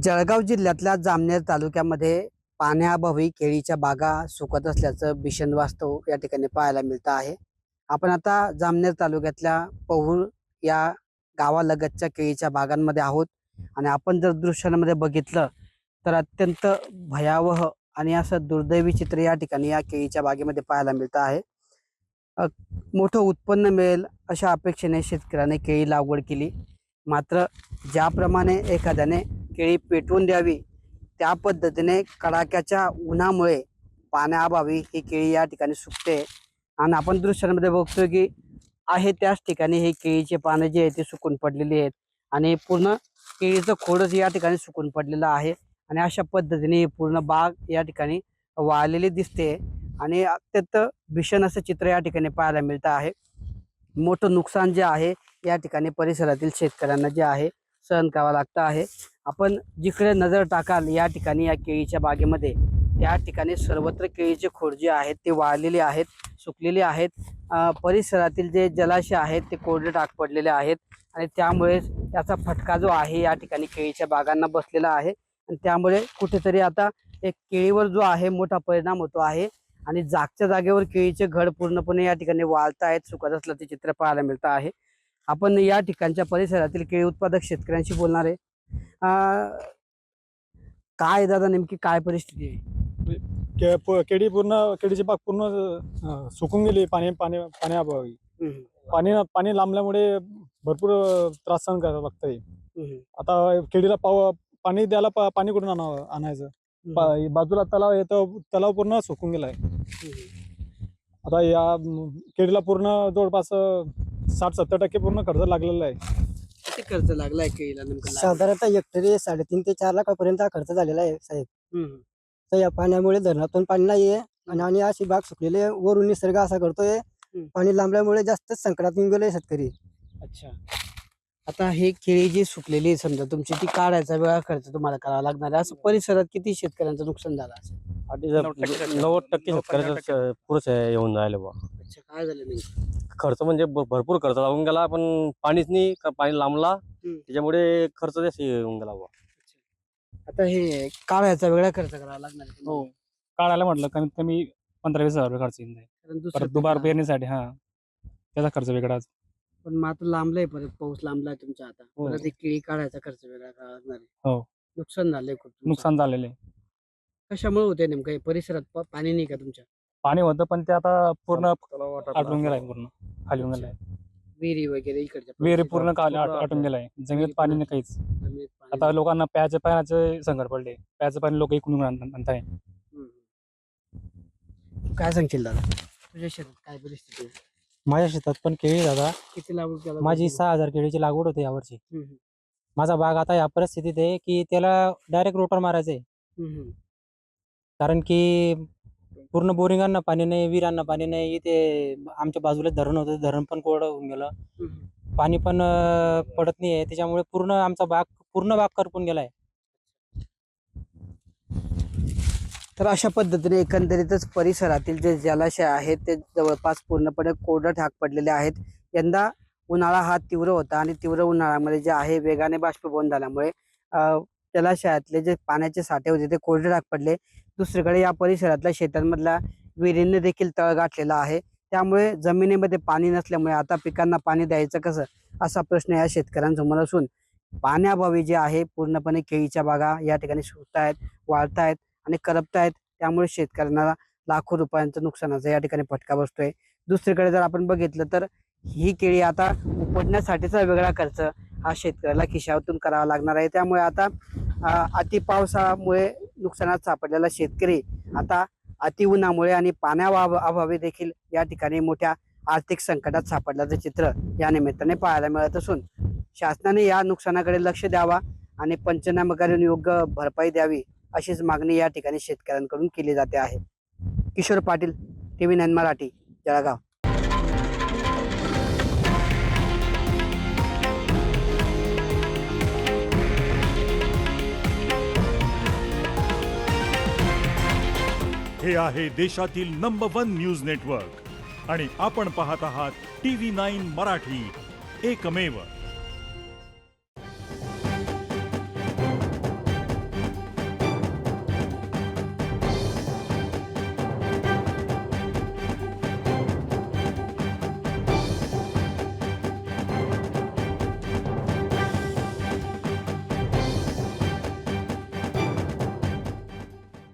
जळगाव जिल्ह्यातल्या जामनेर तालुक्यामध्ये पाण्याअभावी केळीच्या बागा सुकत असल्याचं भीषण वास्तव या ठिकाणी पाहायला मिळतं आहे. आपण आता जामनेर तालुक्यातल्या पहुर या गावालगतच्या केळीच्या बागांमध्ये आहोत आणि आपण जर दृश्यांमध्ये बघितलं तर अत्यंत भयावह आणि असं दुर्दैवी चित्र या ठिकाणी या केळीच्या बागेमध्ये पाहायला मिळतं आहे. मोठं उत्पन्न मिळेल अशा अपेक्षेने शेतकऱ्याने केळी लागवड केली, मात्र ज्याप्रमाणे एखाद्याने केळी पेटवून द्यावी त्या पद्धतीने कडाक्याच्या उन्हामुळे पाण्याअभावी ही केळी या ठिकाणी सुकते आणि आपण दृश्यांमध्ये बघतोय की आहे त्याच ठिकाणी हे केळीचे पानं जे आहेत ते सुकून पडलेली आहेत आणि पूर्ण केळीचं खोडच या ठिकाणी सुकून पडलेलं आहे आणि अशा पद्धतीने पूर्ण बाग या ठिकाणी वाळलेली दिसते आणि अत्यंत भीषण असं चित्र या ठिकाणी पाहायला मिळतं आहे. मोठं नुकसान जे आहे या ठिकाणी परिसरातील शेतकऱ्यांना जे आहे सहन करावं लागतं आहे. आपण जिकडे नजर टाकाल या ठिकाणी या केळीच्या बागेमध्ये त्या ठिकाणी सर्वत्र केळीचे खोड जे आहेत ते वाळलेले आहेत, सुकलेले आहेत. परिसरातील जे जलाशय आहेत ते कोरडे टाक पडलेले आहेत आणि त्यामुळे त्याचा फटका जो आहे या ठिकाणी केळीच्या बागांना बसलेला आहे आणि त्यामुळे कुठेतरी आता एक केळीवर जो आहे मोठा परिणाम होतो आहे आणि जागच्या जागेवर केळीचे घड पूर्णपणे या ठिकाणी वाळत आहेत, सुकत असल्याचे चित्र पाहायला मिळतं आहे. आपण या ठिकाणच्या परिसरातील केळी उत्पादक शेतकऱ्यांशी बोलणार आहे. काय दादा नेमकी काय परिस्थिती आहे? केळी केळीची बाग पूर्ण सुकून गेली पाण्याअभावी. पाणी लांबल्यामुळे भरपूर त्रास सहन करावा लागतंय. आता केळीला पाणी द्यायला पाणी कुठून आणायचं? बाजूला तलाव आहे, तलाव पूर्ण सुकून गेलाय. आता या केळीला पूर्ण जवळपास 60-70% पूर्ण कर्ज लागलेलं आहे. किती खर्च लागलाय केळीला नेमकं? साधारणतः हेक्टरी 3.5 ते 4 लाखापर्यंत खर्च झालेला आहे साहेब. तर या पाण्यामुळे धरणातून पाणी नाहीये आणि अशी बाग सुकलेली आहे. वरून निसर्ग असा करतोय, पाणी लांबल्यामुळे जास्तच संकटात येऊन गेले शेतकरी. अच्छा, आता हे केळी जी सुकलेली आहे समजा तुमची, ती काढायचा वेगळा खर्च तुम्हाला करावा लागणार आहे. असं परिसरात किती शेतकऱ्यांचं नुकसान झालं असेल? 90% शेतकऱ्याचं पुरच येऊन राहिले बा. अच्छा, काय झालं नाही? खर्च म्हणजे भरपूर खर्च लागून गेला, पण पाणीच नाही, पाणी लांबला त्याच्यामुळे खर्च जास्त येऊन गेला बा. आता हे काढायचा वेगळा खर्च करावा लागणार आहे. हो, काढायला म्हटलं कमीत कमी 15-20 हजार रुपये खर्च येईल. कारण दुसरं परत पीक दुबार लावा. पेरणीसाठी त्याचा खर्च वेगळाच. पण मग आता लांबलाय, परत पाऊस लांबलाय तुमचा, आता हो. परत एक केळी काढायचा खर्च वेगळा करावा लागणार आहे. हो, नुकसान झालंय खूप तुमचं. नुकसान झालेलं आहे. कशामुळे होते नेमकं हे? परिसरात पाणी नाही का तुमच्या? पाणी होतं पण ते आता पूर्ण आटून गेलाय, पूर्ण खाली होऊन गेलाय. विहिरी वगैरे इकडच्या विहिरी पूर्ण आटून गेलाय. जमिनीत पाणी नाही काहीच. जमिनीत पाणी आता लोकांना प्यायच्या पाण्याचे संकट पडले. प्यायचं पाणी लोक इकडून आणताय. हम्म. काय सांगशील दादा, तुझ्या शेतात काय परिस्थिती आहे? माझ्या शेतात पण केळी दादा, किती लागवड केला? माझी 6,000 केळीची लागवड होती यावर्षी. हम्म, माझा बाग आता या परिस्थितीत आहे की त्याला डायरेक्ट रोटर मारायचंय. हम्म, कारण की पूर्ण बोरिंगांना पाणी नाही, विहिरांना पाणी नाही. इथे आमच्या बाजूला धरण होतं, धरण पण कोरडं होऊन गेलं. हम्म. पाणी पण पडत नाहीये, त्याच्यामुळे पूर्ण बाग करपून गेलाय. तर अशा पद्धतीने एकंदरीतच परिसरातील जे जलाशय आहेत ते जवळपास पूर्णपणे कोरडं ठाक पडलेले आहेत. यंदा उन्हाळा हा तीव्र होता आणि तीव्र उन्हाळ्यामध्ये जे आहे वेगाने बाष्पीभवन झाल्यामुळे जलाशयातले जे पाण्याचे साठे होते ते कोरडे ठाक पडले. दुसरीकडे या परिसरातल्या शेतांमधल्या विहिरींनी देखील तळ गाठलेला आहे. त्यामुळे जमिनीमध्ये पाणी नसल्यामुळे आता पिकांना पाणी द्यायचं कसं, असा प्रश्न या शेतकऱ्यांसमोर असून पाण्याअभावी जे आहे पूर्णपणे केळीच्या बागा या ठिकाणी सुकतायत, वाळतायत आणि करपतायत. त्यामुळे शेतकऱ्यांना लाखो रुपयांचं नुकसानाचा या ठिकाणी फटका बसतोय. दुसरीकडे जर आपण बघितलं तर ही केळी आता उपटण्यासाठीचा वेगळा खर्च हा शेतकऱ्याला खिशातून करावा लागणार आहे. त्यामुळे आता अति पावसामुळे नुकसानात सापडलेला शेतकरी आता अति उन्हामुळे आणि पाण्याअभावी देखील या ठिकाणी मोठ्या आर्थिक संकटात सापडल्याचं चित्र या निमित्ताने पाहायला मिळत असून शासनाने या नुकसानाकडे लक्ष द्यावा आणि पंचनामा करून योग्य भरपाई द्यावी अशीच मागणी या ठिकाणी शेतकऱ्यांकडून केली जाते आहे. किशोर पाटील, TV9 मराठी, जळगाव. हे आहे देशातील नंबर 1 न्यूज नेटवर्क आणि आपण पाहत आहात TV9 मराठी, एकमेव.